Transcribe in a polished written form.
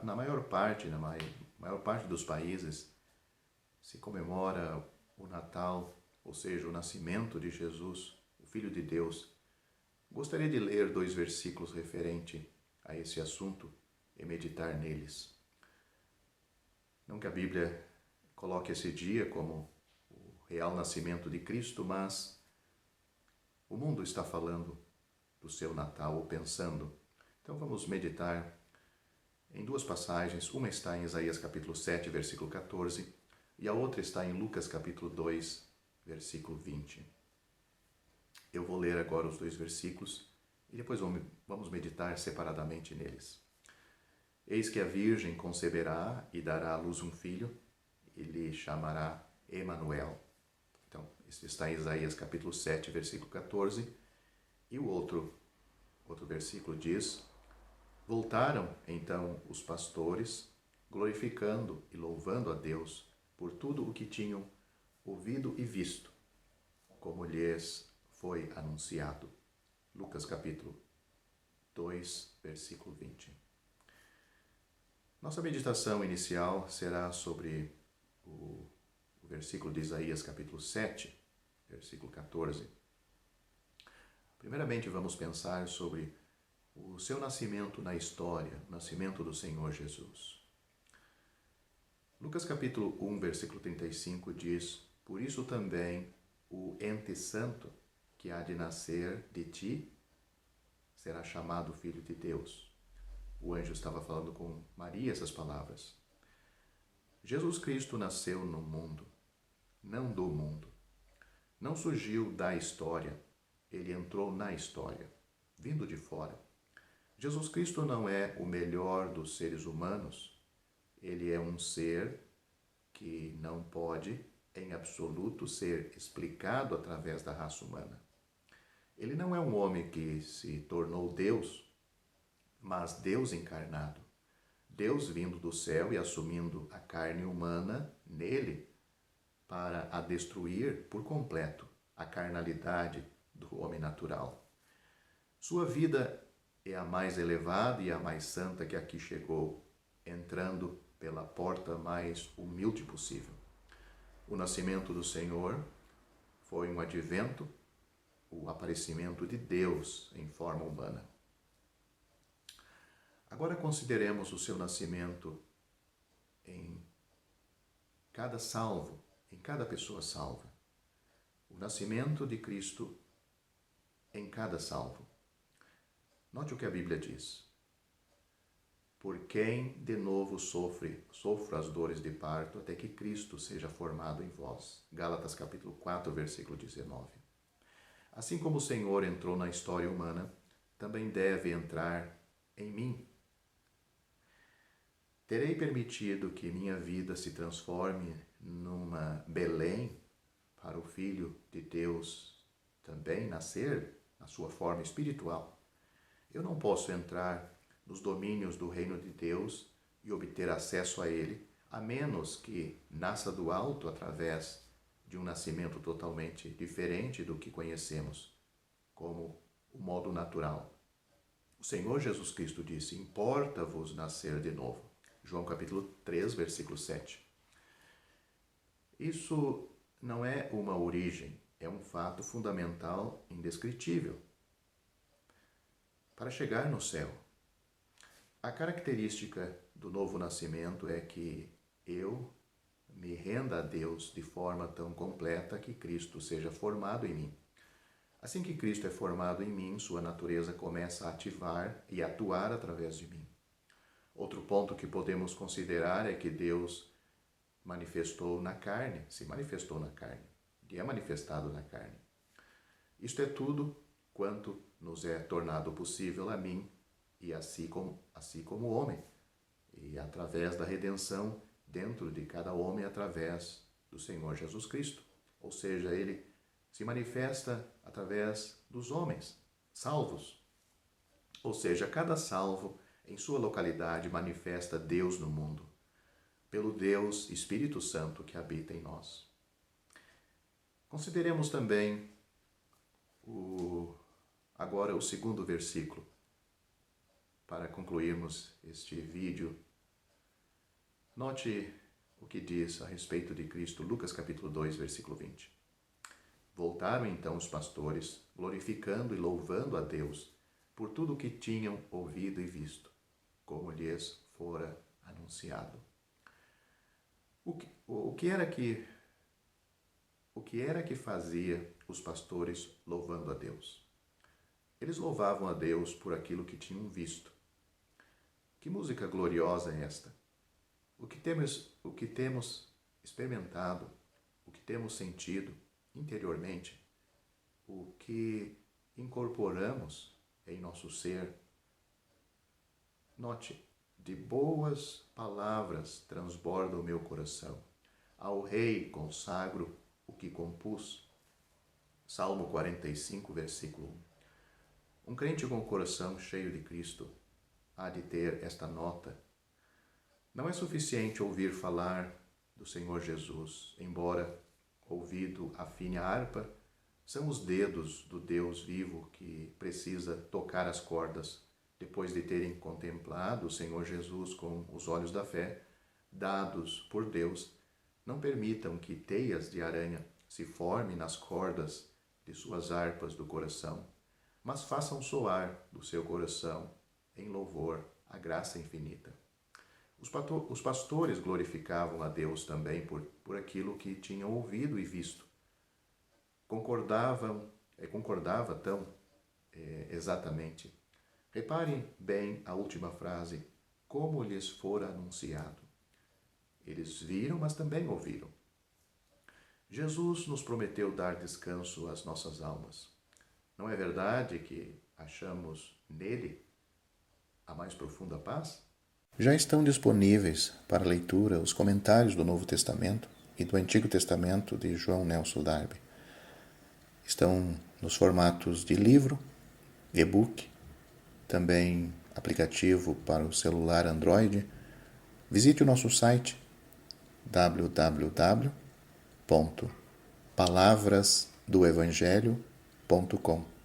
na maior parte dos países, se comemora o Natal, ou seja, o nascimento de Jesus, o Filho de Deus. Gostaria de ler 2 versículos referente a esse assunto e meditar neles. Não que a Bíblia coloque esse dia como o real nascimento de Cristo, mas o mundo está falando do seu Natal ou pensando. Então vamos meditar em 2 passagens. Uma está em Isaías capítulo 7, versículo 14, e a outra está em Lucas capítulo 2, versículo 20. Eu vou ler agora os 2 versículos e depois vamos meditar separadamente neles. Eis que a Virgem conceberá e dará à luz um filho, e lhe chamará Emanuel. Então, isso está em Isaías capítulo 7, versículo 14, e o outro versículo diz: Voltaram então os pastores, glorificando e louvando a Deus por tudo o que tinham ouvido e visto, como lhes foi anunciado. Lucas capítulo 2, versículo 20. Nossa meditação inicial será sobre o versículo de Isaías capítulo 7, versículo 14. Primeiramente vamos pensar sobre o seu nascimento na história, o nascimento do Senhor Jesus. Lucas capítulo 1, versículo 35 diz: Por isso também o ente santo que há de nascer de ti será chamado Filho de Deus. O anjo estava falando com Maria essas palavras. Jesus Cristo nasceu no mundo, não do mundo. Não surgiu da história, ele entrou na história, vindo de fora. Jesus Cristo não é o melhor dos seres humanos, ele é um ser que não pode, em absoluto, ser explicado através da raça humana. Ele não é um homem que se tornou Deus, mas Deus encarnado. Deus vindo do céu e assumindo a carne humana nele para a destruir por completo a carnalidade do homem natural. Sua vida é a mais elevada e a mais santa que aqui chegou, entrando pela porta mais humilde possível. O nascimento do Senhor foi um advento, o aparecimento de Deus em forma humana. Agora consideremos o seu nascimento em cada salvo, em cada pessoa salva. O nascimento de Cristo em cada salvo. Note o que a Bíblia diz. Por quem de novo sofro as dores de parto até que Cristo seja formado em vós. Gálatas capítulo 4, versículo 19. Assim como o Senhor entrou na história humana, também deve entrar em mim. Terei permitido que minha vida se transforme numa Belém para o Filho de Deus também nascer na sua forma espiritual. Eu não posso entrar nos domínios do reino de Deus e obter acesso a ele, a menos que nasça do alto através de um nascimento totalmente diferente do que conhecemos como o modo natural. O Senhor Jesus Cristo disse: importa-vos nascer de novo. João capítulo 3, versículo 7. Isso não é uma origem, é um fato fundamental, indescritível. Para chegar no céu, a característica do novo nascimento é que eu me renda a Deus de forma tão completa que Cristo seja formado em mim. Assim que Cristo é formado em mim, sua natureza começa a ativar e atuar através de mim. Outro ponto que podemos considerar é que Deus se manifestou na carne, e é manifestado na carne. Isto é tudo quanto nos é tornado possível a mim e assim como homem, e através da redenção dentro de cada homem através do Senhor Jesus Cristo. Ou seja, ele se manifesta através dos homens salvos. Ou seja, cada salvo em sua localidade manifesta Deus no mundo, pelo Deus Espírito Santo que habita em nós. Consideremos também agora o segundo versículo, para concluirmos este vídeo Note o que diz a respeito de Cristo, Lucas capítulo 2, versículo 20. Voltaram então os pastores, glorificando e louvando a Deus por tudo o que tinham ouvido e visto, como lhes fora anunciado. O que era que fazia os pastores louvando a Deus? Eles louvavam a Deus por aquilo que tinham visto. Que música gloriosa é esta? O que temos experimentado, o que temos sentido interiormente, o que incorporamos em nosso ser. Note, de boas palavras transborda o meu coração. Ao Rei consagro o que compus. Salmo 45, versículo 1. Um crente com o coração cheio de Cristo há de ter esta nota. Não é suficiente ouvir falar do Senhor Jesus, embora ouvido afine a harpa, são os dedos do Deus vivo que precisa tocar as cordas, depois de terem contemplado o Senhor Jesus com os olhos da fé, dados por Deus. Não permitam que teias de aranha se formem nas cordas de suas harpas do coração, mas façam soar do seu coração, em louvor, a graça infinita. Os pastores glorificavam a Deus também por aquilo que tinham ouvido e visto. Concordava tão exatamente. Reparem bem a última frase, como lhes fora anunciado. Eles viram, mas também ouviram. Jesus nos prometeu dar descanso às nossas almas. Não é verdade que achamos nele a mais profunda paz? Já estão disponíveis para leitura os comentários do Novo Testamento e do Antigo Testamento de João Nelson Darby. Estão nos formatos de livro, e-book, também aplicativo para o celular Android. Visite o nosso site www.palavrasdoevangelho.com.